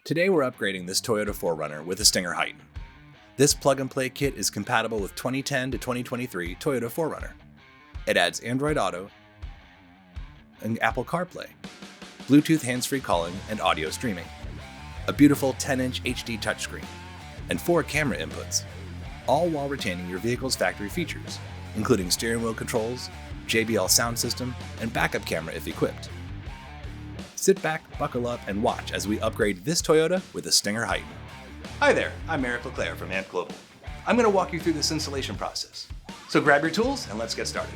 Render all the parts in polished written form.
Today we're upgrading this Toyota 4Runner with a Stinger Heighten. This plug-and-play kit is compatible with 2010 to 2023 Toyota 4Runner. It adds Android Auto and Apple CarPlay, Bluetooth hands-free calling and audio streaming, a beautiful 10-inch HD touchscreen, and 4 camera inputs, all while retaining your vehicle's factory features, including steering wheel controls, JBL sound system, and backup camera if equipped. Sit back, buckle up, and watch as we upgrade this Toyota with a Stinger Heighten. Hi there, I'm Eric Leclerc from AMP Global. I'm going to walk you through this installation process. So grab your tools and let's get started.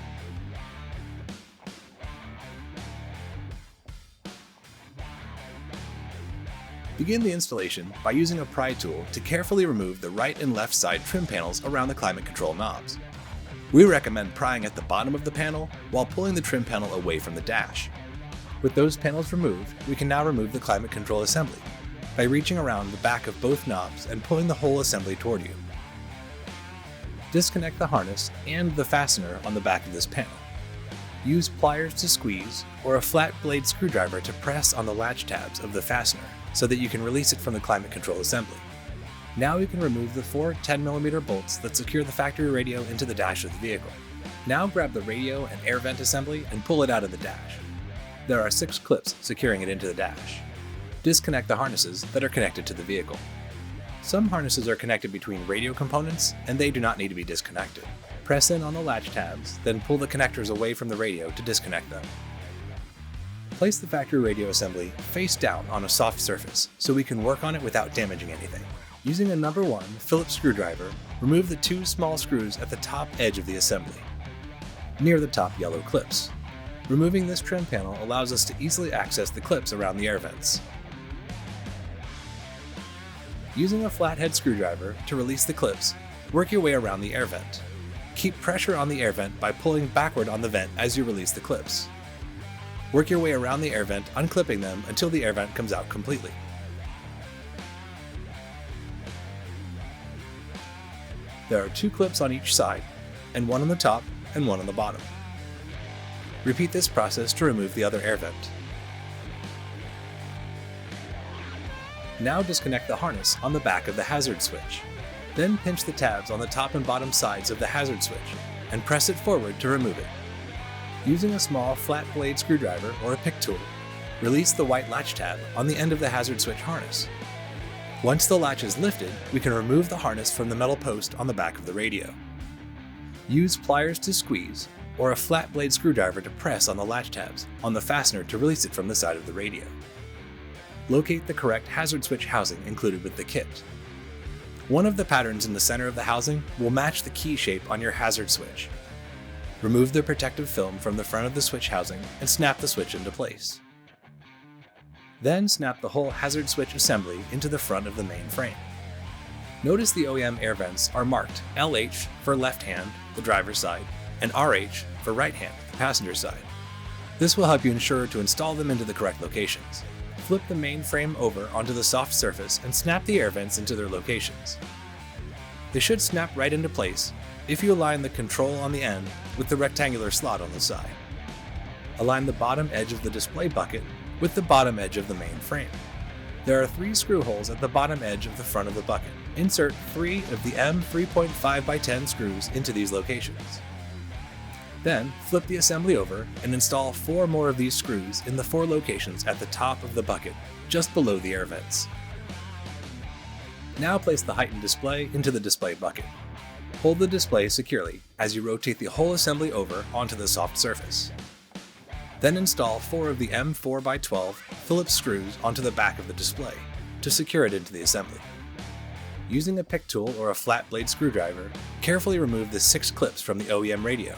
Begin the installation by using a pry tool to carefully remove the right and left side trim panels around the climate control knobs. We recommend prying at the bottom of the panel while pulling the trim panel away from the dash. With those panels removed, we can now remove the climate control assembly by reaching around the back of both knobs and pulling the whole assembly toward you. Disconnect the harness and the fastener on the back of this panel. Use pliers to squeeze or a flat blade screwdriver to press on the latch tabs of the fastener so that you can release it from the climate control assembly. Now you can remove the 4 10mm bolts that secure the factory radio into the dash of the vehicle. Now grab the radio and air vent assembly and pull it out of the dash. There are 6 clips securing it into the dash. Disconnect the harnesses that are connected to the vehicle. Some harnesses are connected between radio components and they do not need to be disconnected. Press in on the latch tabs, then pull the connectors away from the radio to disconnect them. Place the factory radio assembly face down on a soft surface so we can work on it without damaging anything. Using a number 1 Phillips screwdriver, remove the 2 small screws at the top edge of the assembly, near the top yellow clips. Removing this trim panel allows us to easily access the clips around the air vents. Using a flathead screwdriver to release the clips, work your way around the air vent. Keep pressure on the air vent by pulling backward on the vent as you release the clips. Work your way around the air vent, unclipping them until the air vent comes out completely. There are 2 clips on each side, and 1 on the top and 1 on the bottom. Repeat this process to remove the other air vent. Now disconnect the harness on the back of the hazard switch. Then pinch the tabs on the top and bottom sides of the hazard switch and press it forward to remove it. Using a small flat blade screwdriver or a pick tool, release the white latch tab on the end of the hazard switch harness. Once the latch is lifted, we can remove the harness from the metal post on the back of the radio. Use pliers to squeeze or a flat blade screwdriver to press on the latch tabs on the fastener to release it from the side of the radio. Locate the correct hazard switch housing included with the kit. One of the patterns in the center of the housing will match the key shape on your hazard switch. Remove the protective film from the front of the switch housing and snap the switch into place. Then snap the whole hazard switch assembly into the front of the main frame. Notice the OEM air vents are marked LH for left hand, the driver's side, and RH for right hand, the passenger side. This will help you ensure to install them into the correct locations. Flip the main frame over onto the soft surface and snap the air vents into their locations. They should snap right into place if you align the control on the end with the rectangular slot on the side. Align the bottom edge of the display bucket with the bottom edge of the main frame. There are 3 screw holes at the bottom edge of the front of the bucket. Insert 3 of the M 3.5x10 screws into these locations. Then, flip the assembly over and install 4 more of these screws in the 4 locations at the top of the bucket, just below the air vents. Now place the Heighten display into the display bucket. Hold the display securely as you rotate the whole assembly over onto the soft surface. Then install 4 of the M4x12 Phillips screws onto the back of the display to secure it into the assembly. Using a pick tool or a flat blade screwdriver, carefully remove the 6 clips from the OEM radio.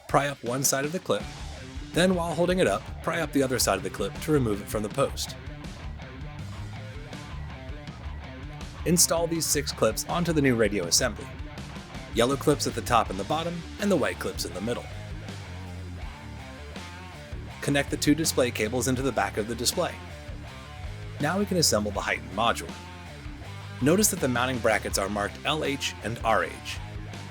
Pry up one side of the clip, then while holding it up, pry up the other side of the clip to remove it from the post. Install these 6 clips onto the new radio assembly. Yellow clips at the top and the bottom, and the white clips in the middle. Connect the 2 display cables into the back of the display. Now we can assemble the Heighten module. Notice that the mounting brackets are marked LH and RH.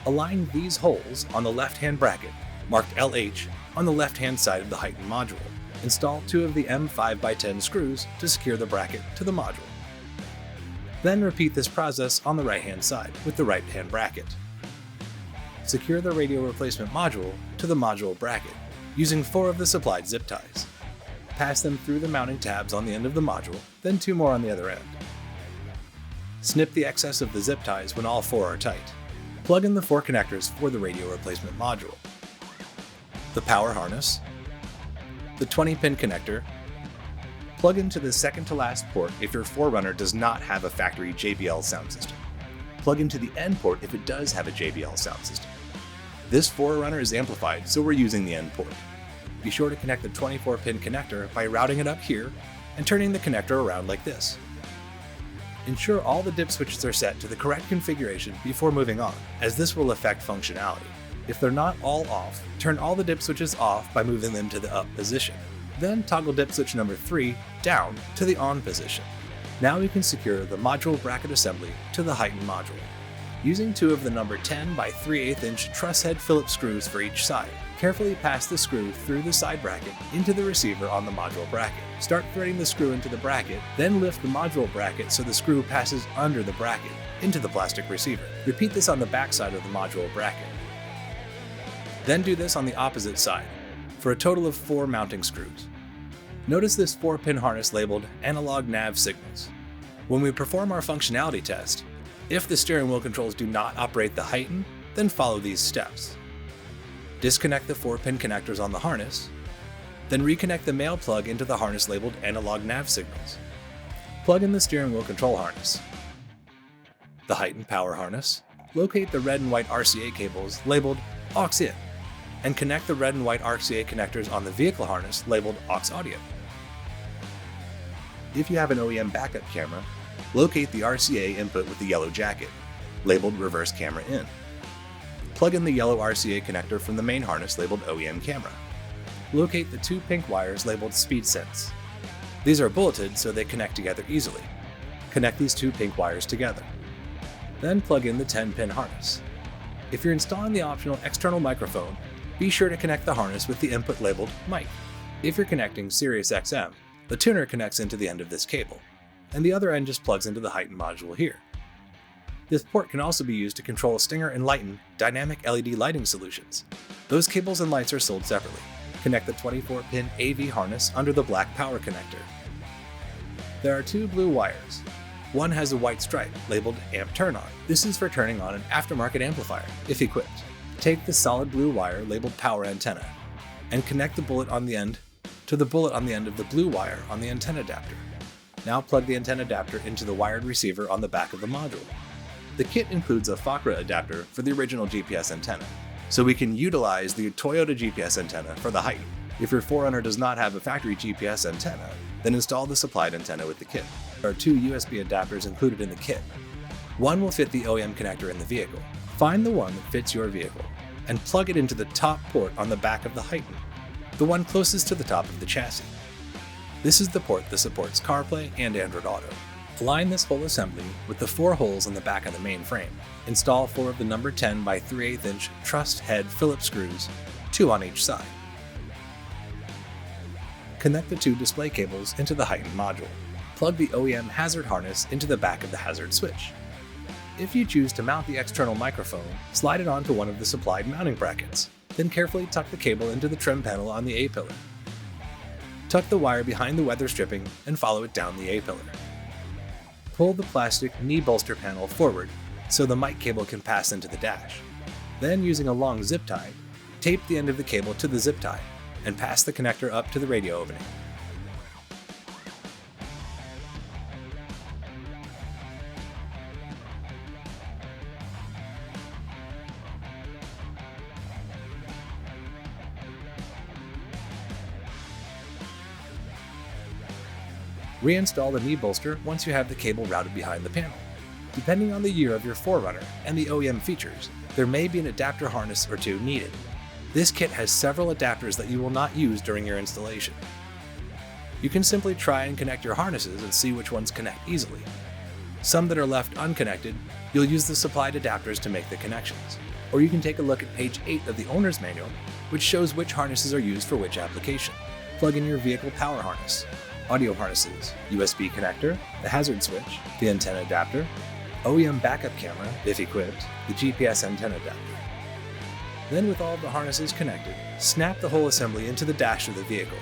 Align these holes on the left-hand bracket marked LH on the left-hand side of the Heighten module Install 2 of the M5x10 screws to secure the bracket to the module. Then repeat this process on the right-hand side with the right-hand bracket. Secure the radio replacement module to the module bracket using 4 of the supplied zip ties. Pass them through the mounting tabs on the end of the module, then 2 more on the other end. Snip the excess of the zip ties when all 4 are tight. Plug in the 4 connectors for the radio replacement module. The power harness, the 20-pin connector. Plug into the second to last port if your 4Runner does not have a factory JBL sound system. Plug into the end port if it does have a JBL sound system. This 4Runner is amplified, so we're using the end port. Be sure to connect the 24-pin connector by routing it up here and turning the connector around like this. Ensure all the dip switches are set to the correct configuration before moving on, as this will affect functionality. If they're not all off, turn all the dip switches off by moving them to the up position. Then toggle dip switch number 3 down to the on position. Now we can secure the module bracket assembly to the heightened module. Using 2 of the number 10 by 3/8 inch truss head Phillips screws for each side, carefully pass the screw through the side bracket into the receiver on the module bracket. Start threading the screw into the bracket, then lift the module bracket so the screw passes under the bracket into the plastic receiver. Repeat this on the back side of the module bracket. Then do this on the opposite side, for a total of 4 mounting screws. Notice this 4-pin harness labeled Analog Nav Signals. When we perform our functionality test, if the steering wheel controls do not operate the heighten, then follow these steps. Disconnect the 4-pin connectors on the harness, then reconnect the male plug into the harness labeled Analog Nav Signals. Plug in the steering wheel control harness. The heightened power harness. Locate the red and white RCA cables labeled Aux In, and connect the red and white RCA connectors on the vehicle harness labeled Aux Audio. If you have an OEM backup camera, locate the RCA input with the yellow jacket, labeled Reverse Camera In. Plug in the yellow RCA connector from the main harness labeled OEM Camera. Locate the 2 pink wires labeled Speed Sense. These are bulleted so they connect together easily. Connect these 2 pink wires together. Then plug in the 10-pin harness. If you're installing the optional external microphone, be sure to connect the harness with the input labeled Mic. If you're connecting Sirius XM, the tuner connects into the end of this cable, and the other end just plugs into the heightened module here. This port can also be used to control Stinger and Lighten dynamic LED lighting solutions. Those cables and lights are sold separately. Connect the 24-pin AV harness under the black power connector. There are 2 blue wires. One has a white stripe labeled Amp Turn On. This is for turning on an aftermarket amplifier, if equipped. Take the solid blue wire labeled Power Antenna and connect the bullet on the end to the bullet on the end of the blue wire on the antenna adapter. Now plug the antenna adapter into the wired receiver on the back of the module. The kit includes a FACRA adapter for the original GPS antenna, so we can utilize the Toyota GPS antenna for the height. If your 4Runner does not have a factory GPS antenna, then install the supplied antenna with the kit. There are 2 USB adapters included in the kit. One will fit the OEM connector in the vehicle. Find the one that fits your vehicle and plug it into the top port on the back of the heighten, the one closest to the top of the chassis. This is the port that supports CarPlay and Android Auto. Align this whole assembly with the 4 holes in the back of the main frame. Install 4 of the number 10 by 3/8 inch truss head Phillips screws, 2 on each side. Connect the 2 display cables into the heightened module. Plug the OEM hazard harness into the back of the hazard switch. If you choose to mount the external microphone, slide it onto one of the supplied mounting brackets. Then carefully tuck the cable into the trim panel on the A-pillar. Tuck the wire behind the weather stripping and follow it down the A-pillar. Pull the plastic knee bolster panel forward so the mic cable can pass into the dash. Then, using a long zip tie, tape the end of the cable to the zip tie and pass the connector up to the radio opening. Reinstall the knee bolster once you have the cable routed behind the panel. Depending on the year of your 4Runner and the OEM features, there may be an adapter harness or 2 needed. This kit has several adapters that you will not use during your installation. You can simply try and connect your harnesses and see which ones connect easily. Some that are left unconnected, you'll use the supplied adapters to make the connections. Or you can take a look at page 8 of the owner's manual, which shows which harnesses are used for which application. plug in your vehicle power harness, audio harnesses, USB connector, the hazard switch, the antenna adapter, OEM backup camera, if equipped, the GPS antenna adapter. Then with all of the harnesses connected, snap the whole assembly into the dash of the vehicle.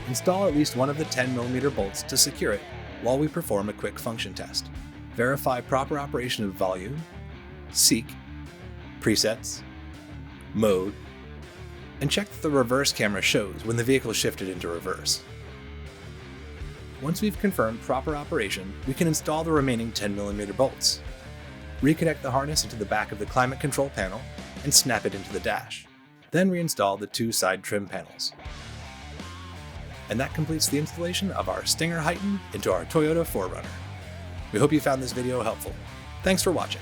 Install at least one of the 10mm bolts to secure it while we perform a quick function test. Verify proper operation of volume, seek, presets, mode, and check that the reverse camera shows when the vehicle is shifted into reverse. Once we've confirmed proper operation, we can install the remaining 10mm bolts. Reconnect the harness into the back of the climate control panel and snap it into the dash. Then reinstall the 2 side trim panels. And that completes the installation of our Stinger Heighten into our Toyota 4Runner. We hope you found this video helpful. Thanks for watching.